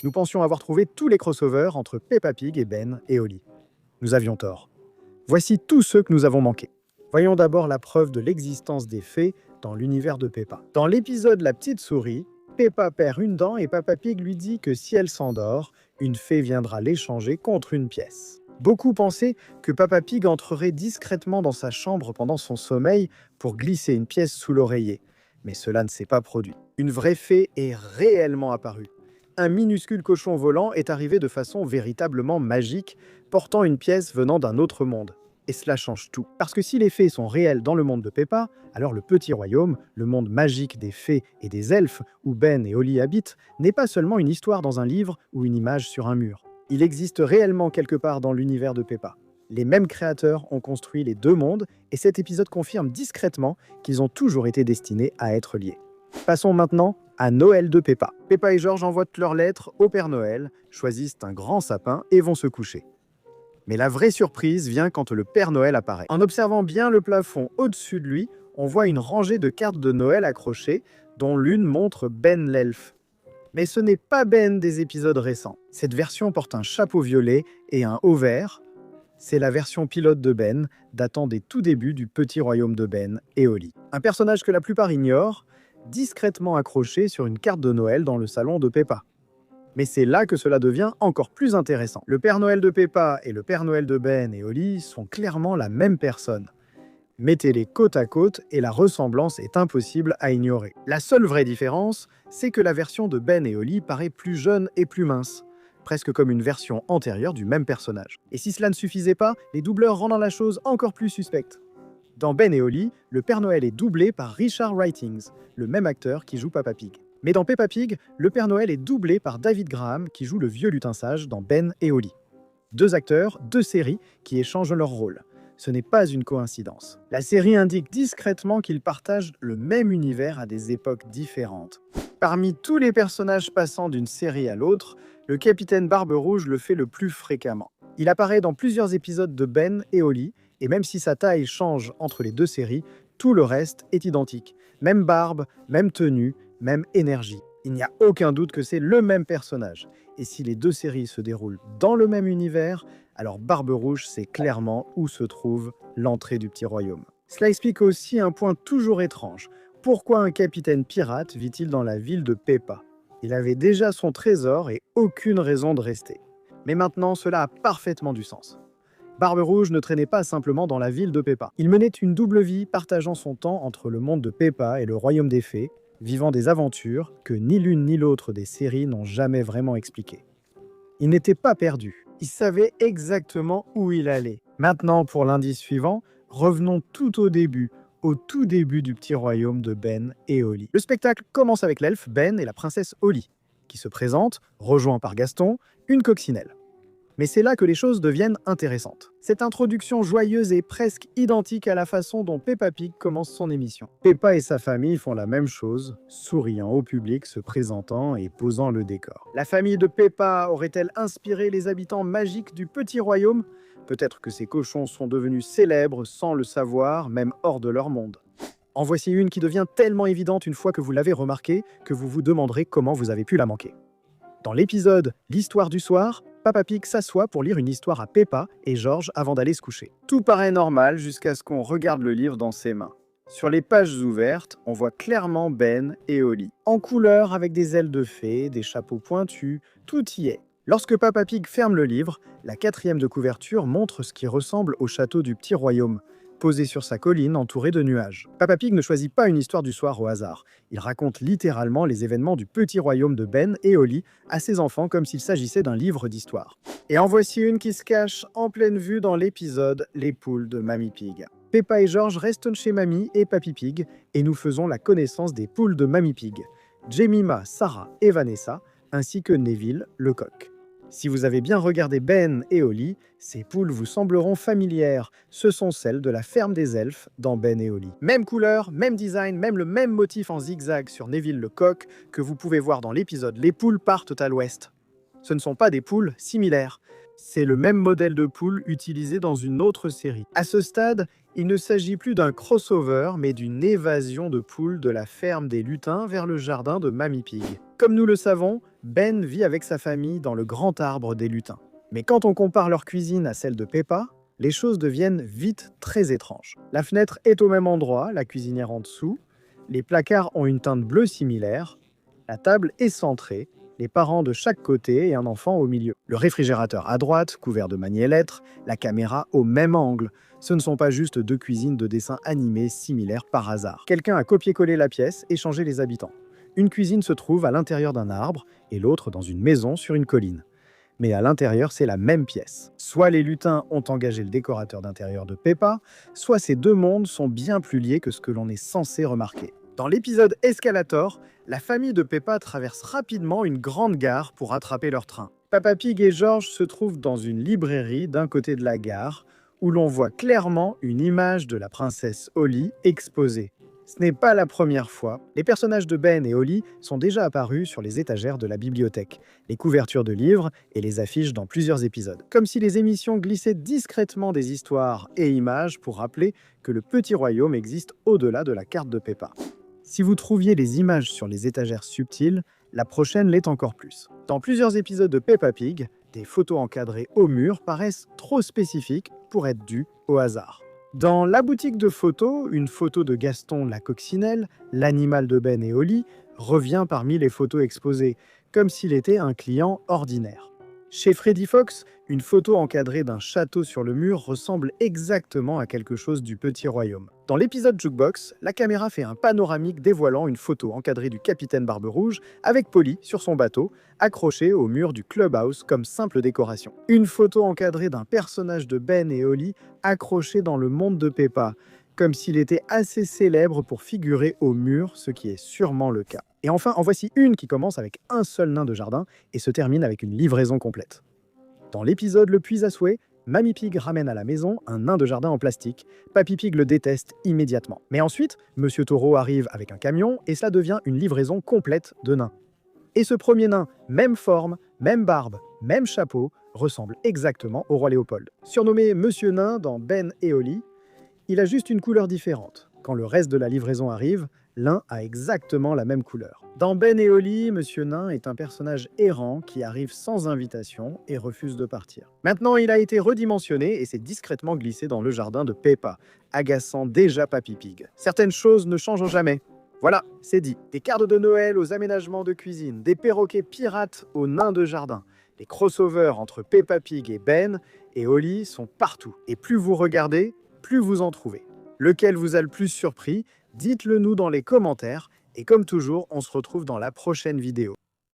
Nous pensions avoir trouvé tous les crossovers entre Peppa Pig et Ben et Oli. Nous avions tort. Voici tous ceux que nous avons manqués. Voyons d'abord la preuve de l'existence des fées dans l'univers de Peppa. Dans l'épisode La petite souris, Peppa perd une dent et Peppa Pig lui dit que si elle s'endort, une fée viendra l'échanger contre une pièce. Beaucoup pensaient que Peppa Pig entrerait discrètement dans sa chambre pendant son sommeil pour glisser une pièce sous l'oreiller. Mais cela ne s'est pas produit. Une vraie fée est réellement apparue. Un minuscule cochon volant est arrivé de façon véritablement magique, portant une pièce venant d'un autre monde. Et cela change tout. Parce que si les fées sont réelles dans le monde de Peppa, alors le petit royaume, le monde magique des fées et des elfes, où Ben et Oli habitent, n'est pas seulement une histoire dans un livre ou une image sur un mur. Il existe réellement quelque part dans l'univers de Peppa. Les mêmes créateurs ont construit les deux mondes, et cet épisode confirme discrètement qu'ils ont toujours été destinés à être liés. Passons maintenant à Noël de Peppa. Peppa et George envoient leurs lettres au Père Noël, choisissent un grand sapin et vont se coucher. Mais la vraie surprise vient quand le Père Noël apparaît. En observant bien le plafond au-dessus de lui, on voit une rangée de cartes de Noël accrochées, dont l'une montre Ben l'elfe. Mais ce n'est pas Ben des épisodes récents. Cette version porte un chapeau violet et un haut vert. C'est la version pilote de Ben, datant des tout débuts du petit royaume de Ben et Oli. Un personnage que la plupart ignorent, discrètement accroché sur une carte de Noël dans le salon de Peppa. Mais c'est là que cela devient encore plus intéressant. Le Père Noël de Peppa et le Père Noël de Ben et Oli sont clairement la même personne. Mettez-les côte à côte et la ressemblance est impossible à ignorer. La seule vraie différence, c'est que la version de Ben et Oli paraît plus jeune et plus mince, presque comme une version antérieure du même personnage. Et si cela ne suffisait pas, les doubleurs rendent la chose encore plus suspecte. Dans Ben et Oli, le Père Noël est doublé par Richard Writings, le même acteur qui joue Peppa Pig. Mais dans Peppa Pig, le Père Noël est doublé par David Graham qui joue le vieux lutin sage dans Ben et Oli. Deux acteurs, deux séries qui échangent leur rôle. Ce n'est pas une coïncidence. La série indique discrètement qu'ils partagent le même univers à des époques différentes. Parmi tous les personnages passant d'une série à l'autre, le capitaine Barbe Rouge le fait le plus fréquemment. Il apparaît dans plusieurs épisodes de Ben et Oli, et même si sa taille change entre les deux séries, tout le reste est identique. Même barbe, même tenue, même énergie. Il n'y a aucun doute que c'est le même personnage. Et si les deux séries se déroulent dans le même univers, alors Barbe Rouge sait clairement où se trouve l'entrée du petit royaume. Cela explique aussi un point toujours étrange. Pourquoi un capitaine pirate vit-il dans la ville de Peppa? Il avait déjà son trésor et aucune raison de rester. Mais maintenant, cela a parfaitement du sens. Barbe Rouge ne traînait pas simplement dans la ville de Peppa. Il menait une double vie, partageant son temps entre le monde de Peppa et le royaume des fées, vivant des aventures que ni l'une ni l'autre des séries n'ont jamais vraiment expliquées. Il n'était pas perdu. Il savait exactement où il allait. Maintenant, pour l'indice suivant, revenons tout au tout début du petit royaume de Ben et Oli. Le spectacle commence avec l'elfe Ben et la princesse Oli, qui se présentent, rejoints par Gaston, une coccinelle. Mais c'est là que les choses deviennent intéressantes. Cette introduction joyeuse est presque identique à la façon dont Peppa Pig commence son émission. Peppa et sa famille font la même chose, souriant au public, se présentant et posant le décor. La famille de Peppa aurait-elle inspiré les habitants magiques du petit royaume? Peut-être que ces cochons sont devenus célèbres sans le savoir, même hors de leur monde. En voici une qui devient tellement évidente une fois que vous l'avez remarquée que vous vous demanderez comment vous avez pu la manquer. Dans l'épisode L'histoire du soir, Peppa Pig s'assoit pour lire une histoire à Peppa et George avant d'aller se coucher. Tout paraît normal jusqu'à ce qu'on regarde le livre dans ses mains. Sur les pages ouvertes, on voit clairement Ben et Oli. En couleur, avec des ailes de fée, des chapeaux pointus, tout y est. Lorsque Peppa Pig ferme le livre, la quatrième de couverture montre ce qui ressemble au château du petit royaume, posé sur sa colline entouré de nuages. Peppa Pig ne choisit pas une histoire du soir au hasard. Il raconte littéralement les événements du petit royaume de Ben et Oli à ses enfants comme s'il s'agissait d'un livre d'histoire. Et en voici une qui se cache en pleine vue dans l'épisode Les poules de Mamie Pig. Peppa et George restent chez Mamie et Papy Pig et nous faisons la connaissance des poules de Mamie Pig, Jemima, Sarah et Vanessa, ainsi que Neville, le coq. Si vous avez bien regardé Ben et Oli, ces poules vous sembleront familières. Ce sont celles de la ferme des elfes dans Ben et Oli. Même couleur, même design, même le même motif en zigzag sur Neville le coq que vous pouvez voir dans l'épisode Les poules partent à l'ouest. Ce ne sont pas des poules similaires. C'est le même modèle de poule utilisé dans une autre série. À ce stade, il ne s'agit plus d'un crossover, mais d'une évasion de poules de la ferme des lutins vers le jardin de Mamie Pig. Comme nous le savons, Ben vit avec sa famille dans le grand arbre des lutins. Mais quand on compare leur cuisine à celle de Peppa, les choses deviennent vite très étranges. La fenêtre est au même endroit, la cuisinière en dessous, les placards ont une teinte bleue similaire, la table est centrée, les parents de chaque côté et un enfant au milieu. Le réfrigérateur à droite, couvert de magnélettres, la caméra au même angle. Ce ne sont pas juste deux cuisines de dessins animés similaires par hasard. Quelqu'un a copié-collé la pièce et changé les habitants. Une cuisine se trouve à l'intérieur d'un arbre et l'autre dans une maison sur une colline. Mais à l'intérieur, c'est la même pièce. Soit les lutins ont engagé le décorateur d'intérieur de Peppa, soit ces deux mondes sont bien plus liés que ce que l'on est censé remarquer. Dans l'épisode Escalator, la famille de Peppa traverse rapidement une grande gare pour attraper leur train. Peppa Pig et George se trouvent dans une librairie d'un côté de la gare, où l'on voit clairement une image de la princesse Holly exposée. Ce n'est pas la première fois. Les personnages de Ben et Holly sont déjà apparus sur les étagères de la bibliothèque, les couvertures de livres et les affiches dans plusieurs épisodes. Comme si les émissions glissaient discrètement des histoires et images pour rappeler que le petit royaume existe au-delà de la carte de Peppa. Si vous trouviez les images sur les étagères subtiles, la prochaine l'est encore plus. Dans plusieurs épisodes de Peppa Pig, des photos encadrées au mur paraissent trop spécifiques pour être dues au hasard. Dans La boutique de photos, une photo de Gaston la coccinelle, l'animal de Ben et Holly, revient parmi les photos exposées, comme s'il était un client ordinaire. Chez Freddy Fox, une photo encadrée d'un château sur le mur ressemble exactement à quelque chose du Petit Royaume. Dans l'épisode Jukebox, la caméra fait un panoramique dévoilant une photo encadrée du capitaine Barbe Rouge avec Polly sur son bateau, accrochée au mur du clubhouse comme simple décoration. Une photo encadrée d'un personnage de Ben et Holly accroché dans le monde de Peppa, comme s'il était assez célèbre pour figurer au mur, ce qui est sûrement le cas. Et enfin, en voici une qui commence avec un seul nain de jardin et se termine avec une livraison complète. Dans l'épisode Le Puits à souhait, Mamie Pig ramène à la maison un nain de jardin en plastique. Papy Pig le déteste immédiatement. Mais ensuite, Monsieur Taureau arrive avec un camion et cela devient une livraison complète de nains. Et ce premier nain, même forme, même barbe, même chapeau, ressemble exactement au roi Léopold. Surnommé Monsieur Nain dans Ben et Holly, il a juste une couleur différente. Quand le reste de la livraison arrive, l'un a exactement la même couleur. Dans Ben et Holly, Monsieur Nain est un personnage errant qui arrive sans invitation et refuse de partir. Maintenant, il a été redimensionné et s'est discrètement glissé dans le jardin de Peppa, agaçant déjà Papy Pig. Certaines choses ne changent jamais. Voilà, c'est dit. Des cartes de Noël aux aménagements de cuisine, des perroquets pirates aux nains de jardin. Les crossovers entre Peppa Pig et Ben et Holly sont partout. Et plus vous regardez, plus vous en trouvez. Lequel vous a le plus surpris? Dites-le nous dans les commentaires. Et comme toujours, on se retrouve dans la prochaine vidéo.